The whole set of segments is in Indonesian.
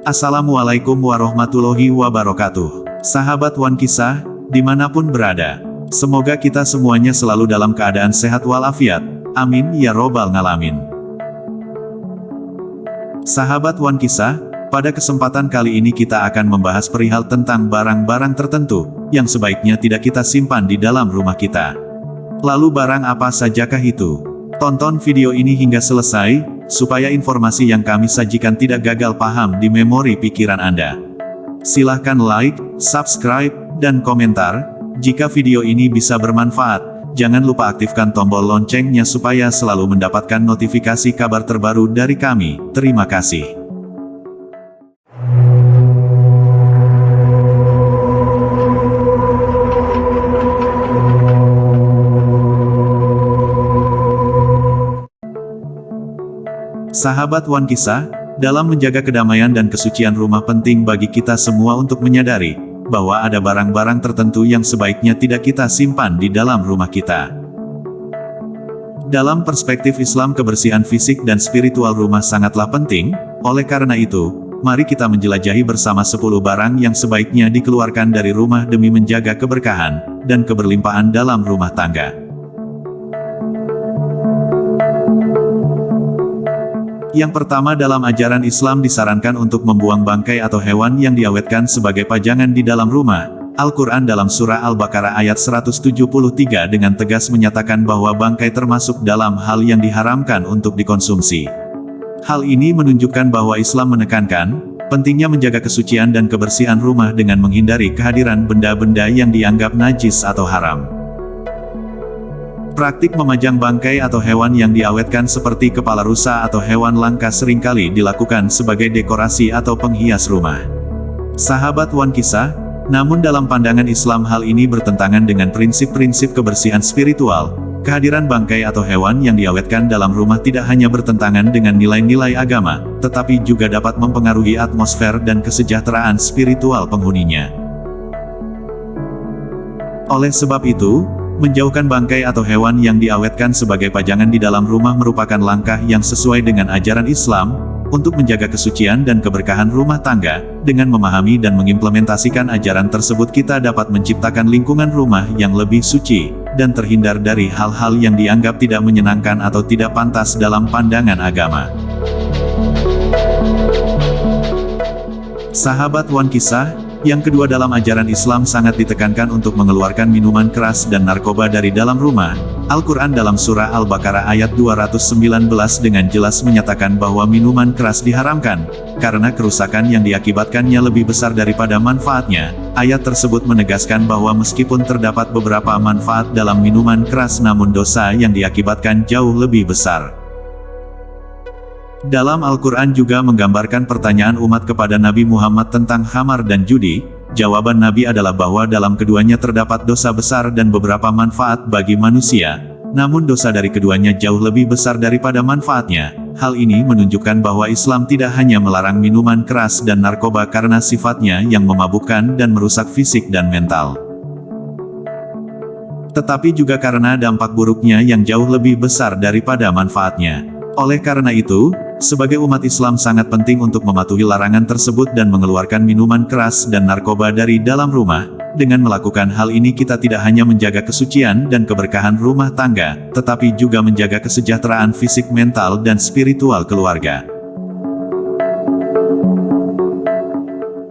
Assalamualaikum warahmatullahi wabarakatuh. Sahabat Wan Kisah, dimanapun berada, semoga kita semuanya selalu dalam keadaan sehat walafiat. Amin ya robbal ngalamin. Sahabat Wan Kisah, pada kesempatan kali ini kita akan membahas perihal tentang barang-barang tertentu yang sebaiknya tidak kita simpan di dalam rumah kita. Lalu barang apa sajakah itu? Tonton video ini hingga selesai, supaya informasi yang kami sajikan tidak gagal paham di memori pikiran Anda. Silahkan like, subscribe, dan komentar. Jika video ini bisa bermanfaat, jangan lupa aktifkan tombol loncengnya supaya selalu mendapatkan notifikasi kabar terbaru dari kami. Terima kasih. Sahabat Wan Kisah, dalam menjaga kedamaian dan kesucian rumah penting bagi kita semua untuk menyadari bahwa ada barang-barang tertentu yang sebaiknya tidak kita simpan di dalam rumah kita. Dalam perspektif Islam, kebersihan fisik dan spiritual rumah sangatlah penting. Oleh karena itu, mari kita menjelajahi bersama 10 barang yang sebaiknya dikeluarkan dari rumah demi menjaga keberkahan dan keberlimpahan dalam rumah tangga. Yang pertama, dalam ajaran Islam disarankan untuk membuang bangkai atau hewan yang diawetkan sebagai pajangan di dalam rumah. Al-Quran dalam surah Al-Baqarah ayat 173 dengan tegas menyatakan bahwa bangkai termasuk dalam hal yang diharamkan untuk dikonsumsi. Hal ini menunjukkan bahwa Islam menekankan pentingnya menjaga kesucian dan kebersihan rumah dengan menghindari kehadiran benda-benda yang dianggap najis atau haram. Praktik memajang bangkai atau hewan yang diawetkan seperti kepala rusa atau hewan langka seringkali dilakukan sebagai dekorasi atau penghias rumah. Sahabat Wan Kisah, namun dalam pandangan Islam hal ini bertentangan dengan prinsip-prinsip kebersihan spiritual. Kehadiran bangkai atau hewan yang diawetkan dalam rumah tidak hanya bertentangan dengan nilai-nilai agama, tetapi juga dapat mempengaruhi atmosfer dan kesejahteraan spiritual penghuninya. Oleh sebab itu, menjauhkan bangkai atau hewan yang diawetkan sebagai pajangan di dalam rumah merupakan langkah yang sesuai dengan ajaran Islam, untuk menjaga kesucian dan keberkahan rumah tangga. Dengan memahami dan mengimplementasikan ajaran tersebut, kita dapat menciptakan lingkungan rumah yang lebih suci, dan terhindar dari hal-hal yang dianggap tidak menyenangkan atau tidak pantas dalam pandangan agama. Sahabat Wan Kisah, yang kedua, dalam ajaran Islam sangat ditekankan untuk mengeluarkan minuman keras dan narkoba dari dalam rumah. Al-Quran dalam surah Al-Baqarah ayat 219 dengan jelas menyatakan bahwa minuman keras diharamkan, karena kerusakan yang diakibatkannya lebih besar daripada manfaatnya. Ayat tersebut menegaskan bahwa meskipun terdapat beberapa manfaat dalam minuman keras, namun dosa yang diakibatkan jauh lebih besar. Dalam Al-Quran juga menggambarkan pertanyaan umat kepada Nabi Muhammad tentang khamar dan judi. Jawaban Nabi adalah bahwa dalam keduanya terdapat dosa besar dan beberapa manfaat bagi manusia, namun dosa dari keduanya jauh lebih besar daripada manfaatnya. Hal ini menunjukkan bahwa Islam tidak hanya melarang minuman keras dan narkoba karena sifatnya yang memabukkan dan merusak fisik dan mental, tetapi juga karena dampak buruknya yang jauh lebih besar daripada manfaatnya. Oleh karena itu, sebagai umat Islam sangat penting untuk mematuhi larangan tersebut dan mengeluarkan minuman keras dan narkoba dari dalam rumah. Dengan melakukan hal ini, kita tidak hanya menjaga kesucian dan keberkahan rumah tangga, tetapi juga menjaga kesejahteraan fisik, mental, dan spiritual keluarga.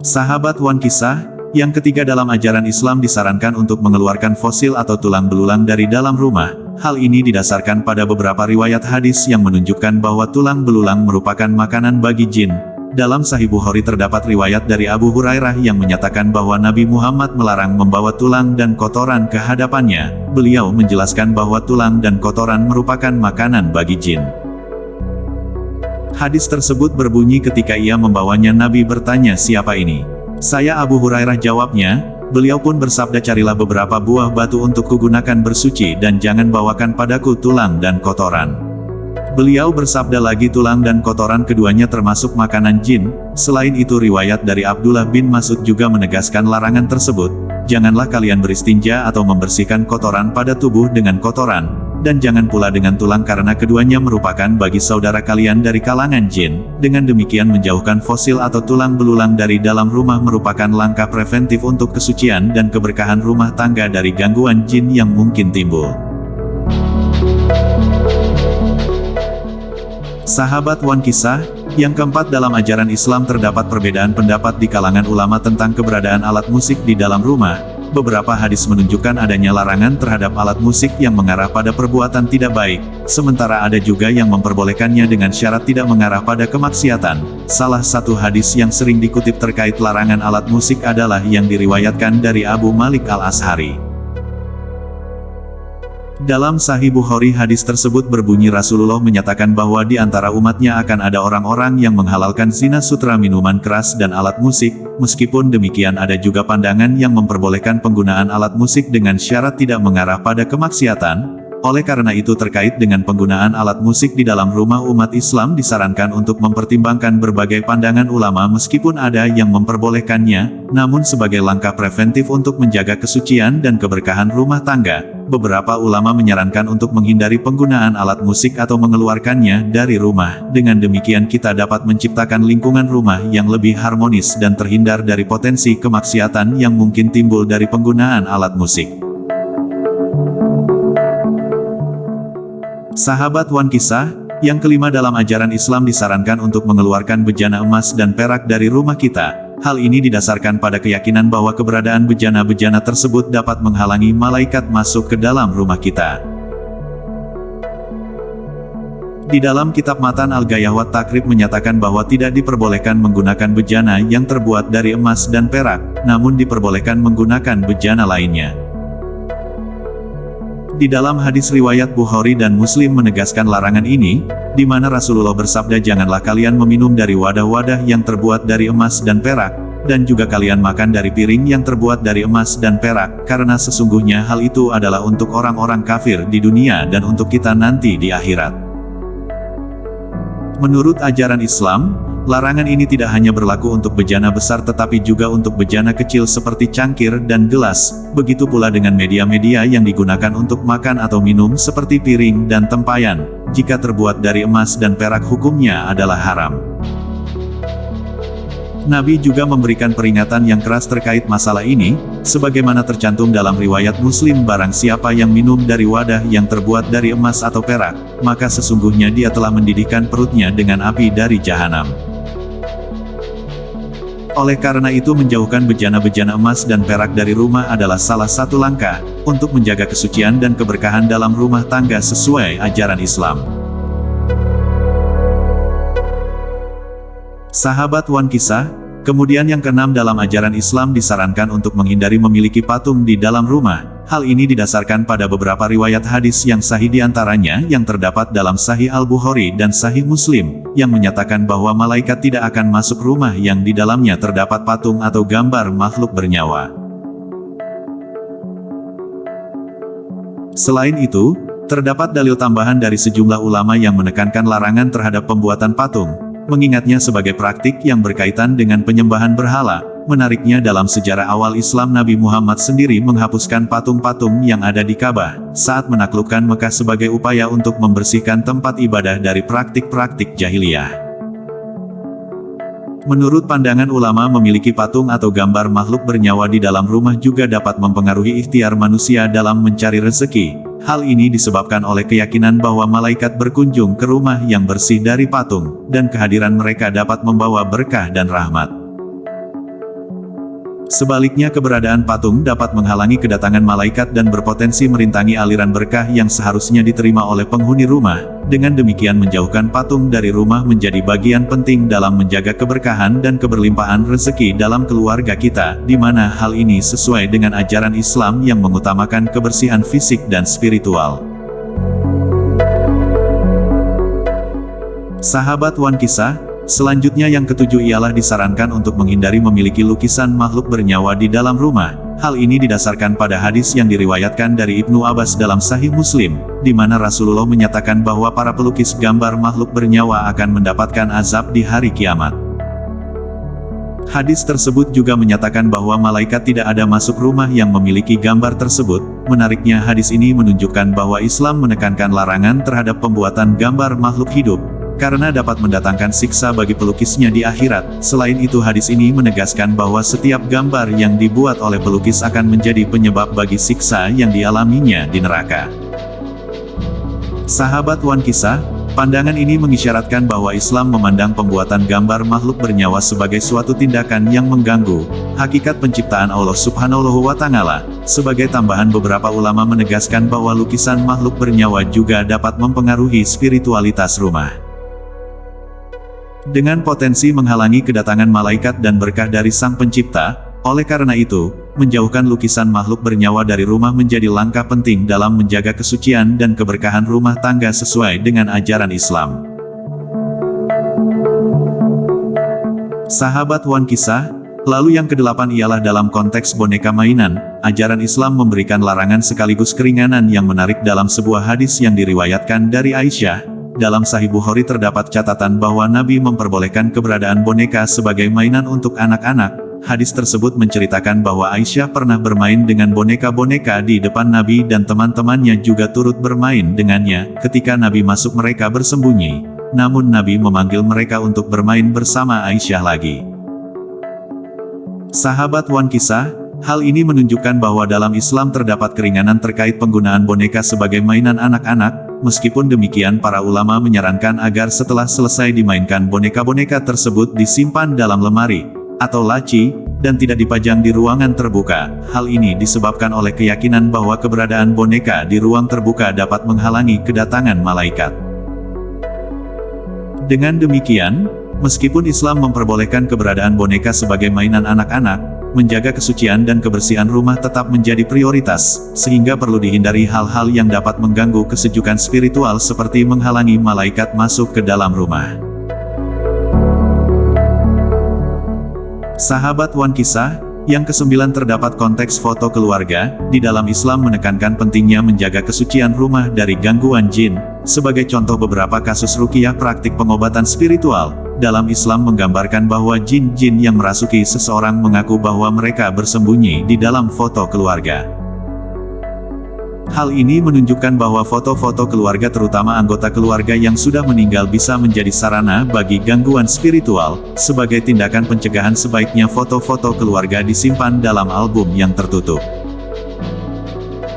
Sahabat Wan Kisah, yang ketiga, dalam ajaran Islam disarankan untuk mengeluarkan fosil atau tulang belulang dari dalam rumah. Hal ini didasarkan pada beberapa riwayat hadis yang menunjukkan bahwa tulang belulang merupakan makanan bagi jin. Dalam Sahih Bukhari terdapat riwayat dari Abu Hurairah yang menyatakan bahwa Nabi Muhammad melarang membawa tulang dan kotoran ke hadapannya. Beliau menjelaskan bahwa tulang dan kotoran merupakan makanan bagi jin. Hadis tersebut berbunyi, ketika ia membawanya, Nabi bertanya, "Siapa ini?" "Saya Abu Hurairah," jawabnya. Beliau pun bersabda, "Carilah beberapa buah batu untuk kugunakan bersuci dan jangan bawakan padaku tulang dan kotoran." Beliau bersabda lagi, tulang dan kotoran keduanya termasuk makanan jin. Selain itu, riwayat dari Abdullah bin Mas'ud juga menegaskan larangan tersebut. "Janganlah kalian beristinja atau membersihkan kotoran pada tubuh dengan kotoran. dan jangan pula dengan tulang karena keduanya merupakan bagi saudara kalian dari kalangan jin. Dengan demikian menjauhkan fosil atau tulang belulang dari dalam rumah merupakan langkah preventif untuk kesucian dan keberkahan rumah tangga dari gangguan jin yang mungkin timbul. Sahabat One Kisah, yang keempat dalam ajaran Islam terdapat perbedaan pendapat di kalangan ulama tentang keberadaan alat musik di dalam rumah. Beberapa hadis menunjukkan adanya larangan terhadap alat musik yang mengarah pada perbuatan tidak baik, sementara ada juga yang memperbolehkannya dengan syarat tidak mengarah pada kemaksiatan. Salah satu hadis yang sering dikutip terkait larangan alat musik adalah yang diriwayatkan dari Abu Malik Al-Ash'ari. Dalam Sahih Bukhari hadis tersebut berbunyi Rasulullah menyatakan bahwa di antara umatnya akan ada orang-orang yang menghalalkan zina sutra minuman keras dan alat musik. Meskipun demikian ada juga pandangan yang memperbolehkan penggunaan alat musik dengan syarat tidak mengarah pada kemaksiatan. Oleh karena itu terkait dengan penggunaan alat musik di dalam rumah umat Islam disarankan untuk mempertimbangkan berbagai pandangan ulama meskipun ada yang memperbolehkannya, namun sebagai langkah preventif untuk menjaga kesucian dan keberkahan rumah tangga, beberapa ulama menyarankan untuk menghindari penggunaan alat musik atau mengeluarkannya dari rumah. Dengan demikian kita dapat menciptakan lingkungan rumah yang lebih harmonis dan terhindar dari potensi kemaksiatan yang mungkin timbul dari penggunaan alat musik. Sahabat One Kisah, yang kelima dalam ajaran Islam disarankan untuk mengeluarkan bejana emas dan perak dari rumah kita. Hal ini didasarkan pada keyakinan bahwa keberadaan bejana-bejana tersebut dapat menghalangi malaikat masuk ke dalam rumah kita. Di dalam kitab Matan Al-Ghayah wa Takrib menyatakan bahwa tidak diperbolehkan menggunakan bejana yang terbuat dari emas dan perak, namun diperbolehkan menggunakan bejana lainnya. Di dalam hadis riwayat Bukhari dan Muslim menegaskan larangan ini, di mana Rasulullah bersabda janganlah kalian meminum dari wadah-wadah yang terbuat dari emas dan perak, dan juga kalian makan dari piring yang terbuat dari emas dan perak, karena sesungguhnya hal itu adalah untuk orang-orang kafir di dunia dan untuk kita nanti di akhirat. Menurut ajaran Islam, larangan ini tidak hanya berlaku untuk bejana besar tetapi juga untuk bejana kecil seperti cangkir dan gelas, begitu pula dengan media-media yang digunakan untuk makan atau minum seperti piring dan tempayan. Jika terbuat dari emas dan perak hukumnya adalah haram. Nabi juga memberikan peringatan yang keras terkait masalah ini, sebagaimana tercantum dalam riwayat Muslim barang siapa yang minum dari wadah yang terbuat dari emas atau perak, maka sesungguhnya dia telah mendidihkan perutnya dengan api dari jahanam. Oleh karena itu menjauhkan bejana-bejana emas dan perak dari rumah adalah salah satu langkah, untuk menjaga kesucian dan keberkahan dalam rumah tangga sesuai ajaran Islam. Sahabat One Kisah, kemudian yang keenam dalam ajaran Islam disarankan untuk menghindari memiliki patung di dalam rumah. Hal ini didasarkan pada beberapa riwayat hadis yang sahih diantaranya yang terdapat dalam Sahih Al-Bukhari dan Sahih Muslim, yang menyatakan bahwa malaikat tidak akan masuk rumah yang di dalamnya terdapat patung atau gambar makhluk bernyawa. Selain itu, terdapat dalil tambahan dari sejumlah ulama yang menekankan larangan terhadap pembuatan patung, mengingatnya sebagai praktik yang berkaitan dengan penyembahan berhala. Menariknya dalam sejarah awal Islam Nabi Muhammad sendiri menghapuskan patung-patung yang ada di Ka'bah, saat menaklukkan Mekah sebagai upaya untuk membersihkan tempat ibadah dari praktik-praktik jahiliyah. Menurut pandangan ulama memiliki patung atau gambar makhluk bernyawa di dalam rumah juga dapat mempengaruhi ikhtiar manusia dalam mencari rezeki. Hal ini disebabkan oleh keyakinan bahwa malaikat berkunjung ke rumah yang bersih dari patung, dan kehadiran mereka dapat membawa berkah dan rahmat. Sebaliknya keberadaan patung dapat menghalangi kedatangan malaikat dan berpotensi merintangi aliran berkah yang seharusnya diterima oleh penghuni rumah. Dengan demikian menjauhkan patung dari rumah menjadi bagian penting dalam menjaga keberkahan dan keberlimpahan rezeki dalam keluarga kita, di mana hal ini sesuai dengan ajaran Islam yang mengutamakan kebersihan fisik dan spiritual. Sahabat One Kisah, selanjutnya yang ketujuh ialah disarankan untuk menghindari memiliki lukisan makhluk bernyawa di dalam rumah. Hal ini didasarkan pada hadis yang diriwayatkan dari Ibnu Abbas dalam Sahih Muslim, di mana Rasulullah menyatakan bahwa para pelukis gambar makhluk bernyawa akan mendapatkan azab di hari kiamat. Hadis tersebut juga menyatakan bahwa malaikat tidak ada masuk rumah yang memiliki gambar tersebut, menariknya hadis ini menunjukkan bahwa Islam menekankan larangan terhadap pembuatan gambar makhluk hidup, karena dapat mendatangkan siksa bagi pelukisnya di akhirat. Selain itu hadis ini menegaskan bahwa setiap gambar yang dibuat oleh pelukis akan menjadi penyebab bagi siksa yang dialaminya di neraka. Sahabat Wan Kisah, pandangan ini mengisyaratkan bahwa Islam memandang pembuatan gambar makhluk bernyawa sebagai suatu tindakan yang mengganggu hakikat penciptaan Allah Subhanahu wa Ta'ala. Sebagai tambahan, beberapa ulama menegaskan bahwa lukisan makhluk bernyawa juga dapat mempengaruhi spiritualitas rumah, dengan potensi menghalangi kedatangan malaikat dan berkah dari Sang Pencipta. Oleh karena itu, menjauhkan lukisan makhluk bernyawa dari rumah menjadi langkah penting dalam menjaga kesucian dan keberkahan rumah tangga sesuai dengan ajaran Islam. Sahabat Wan Kisah, lalu yang kedelapan ialah dalam konteks boneka mainan, ajaran Islam memberikan larangan sekaligus keringanan yang menarik dalam sebuah hadis yang diriwayatkan dari Aisyah. Dalam Sahih Bukhari terdapat catatan bahwa Nabi memperbolehkan keberadaan boneka sebagai mainan untuk anak-anak. Hadis tersebut menceritakan bahwa Aisyah pernah bermain dengan boneka-boneka di depan Nabi dan teman-temannya juga turut bermain dengannya. Ketika Nabi masuk, mereka bersembunyi, namun Nabi memanggil mereka untuk bermain bersama Aisyah lagi. Sahabat Wan Kisah, hal ini menunjukkan bahwa dalam Islam terdapat keringanan terkait penggunaan boneka sebagai mainan anak-anak. Meskipun demikian, para ulama menyarankan agar setelah selesai dimainkan boneka-boneka tersebut disimpan dalam lemari atau laci, dan tidak dipajang di ruangan terbuka. Hal ini disebabkan oleh keyakinan bahwa keberadaan boneka di ruang terbuka dapat menghalangi kedatangan malaikat. Dengan demikian, meskipun Islam memperbolehkan keberadaan boneka sebagai mainan anak-anak, menjaga kesucian dan kebersihan rumah tetap menjadi prioritas, sehingga perlu dihindari hal-hal yang dapat mengganggu kesejukan spiritual seperti menghalangi malaikat masuk ke dalam rumah. Sahabat Wan Kisah, yang kesembilan terdapat konteks foto keluarga. Di dalam Islam menekankan pentingnya menjaga kesucian rumah dari gangguan jin. Sebagai contoh beberapa kasus ruqyah praktik pengobatan spiritual, dalam Islam menggambarkan bahwa jin-jin yang merasuki seseorang mengaku bahwa mereka bersembunyi di dalam foto keluarga. Hal ini menunjukkan bahwa foto-foto keluarga, terutama anggota keluarga yang sudah meninggal, bisa menjadi sarana bagi gangguan spiritual. Sebagai tindakan pencegahan, sebaiknya foto-foto keluarga disimpan dalam album yang tertutup.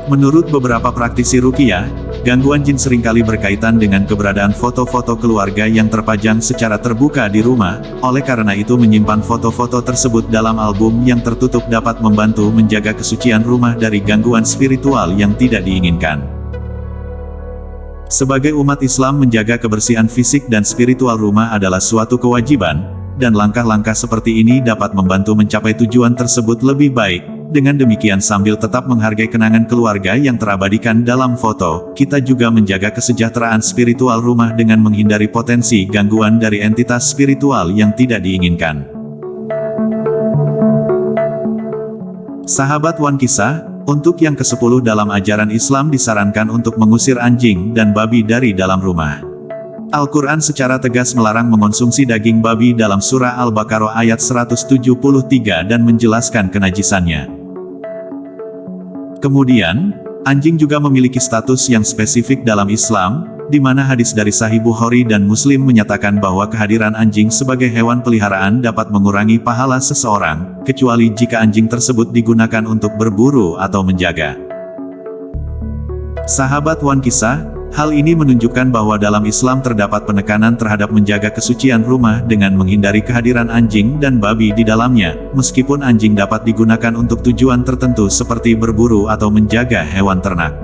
Menurut beberapa praktisi ruqyah, gangguan jin seringkali berkaitan dengan keberadaan foto-foto keluarga yang terpajang secara terbuka di rumah. Oleh karena itu, menyimpan foto-foto tersebut dalam album yang tertutup dapat membantu menjaga kesucian rumah dari gangguan spiritual yang tidak diinginkan. Sebagai umat Islam, menjaga kebersihan fisik dan spiritual rumah adalah suatu kewajiban, dan langkah-langkah seperti ini dapat membantu mencapai tujuan tersebut lebih baik. Dengan demikian, sambil tetap menghargai kenangan keluarga yang terabadikan dalam foto, kita juga menjaga kesejahteraan spiritual rumah dengan menghindari potensi gangguan dari entitas spiritual yang tidak diinginkan. Sahabat Wan Kisah, untuk yang ke-10 dalam ajaran Islam disarankan untuk mengusir anjing dan babi dari dalam rumah. Al-Quran secara tegas melarang mengonsumsi daging babi dalam surah Al-Baqarah ayat 173 dan menjelaskan kenajisannya. Kemudian, anjing juga memiliki status yang spesifik dalam Islam, di mana hadis dari Sahih Bukhari dan Muslim menyatakan bahwa kehadiran anjing sebagai hewan peliharaan dapat mengurangi pahala seseorang, kecuali jika anjing tersebut digunakan untuk berburu atau menjaga. Sahabat Wan Kisah, hal ini menunjukkan bahwa dalam Islam terdapat penekanan terhadap menjaga kesucian rumah dengan menghindari kehadiran anjing dan babi di dalamnya, meskipun anjing dapat digunakan untuk tujuan tertentu seperti berburu atau menjaga hewan ternak.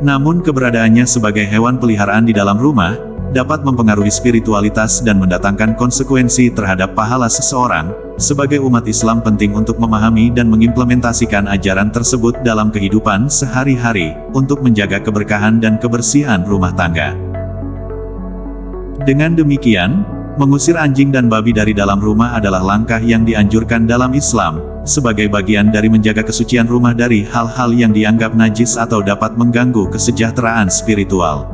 Namun keberadaannya sebagai hewan peliharaan di dalam rumah, dapat mempengaruhi spiritualitas dan mendatangkan konsekuensi terhadap pahala seseorang. Sebagai umat Islam, penting untuk memahami dan mengimplementasikan ajaran tersebut dalam kehidupan sehari-hari, untuk menjaga keberkahan dan kebersihan rumah tangga. Dengan demikian, mengusir anjing dan babi dari dalam rumah adalah langkah yang dianjurkan dalam Islam, sebagai bagian dari menjaga kesucian rumah dari hal-hal yang dianggap najis atau dapat mengganggu kesejahteraan spiritual.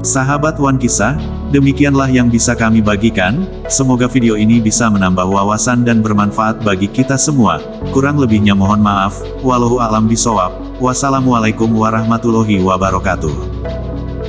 Sahabat Wan Kisah, Demikianlah yang bisa kami bagikan, semoga video ini bisa menambah wawasan dan bermanfaat bagi kita semua. Kurang lebihnya mohon maaf, wallahu a'lam bishawab. Wassalamualaikum warahmatullahi wabarakatuh.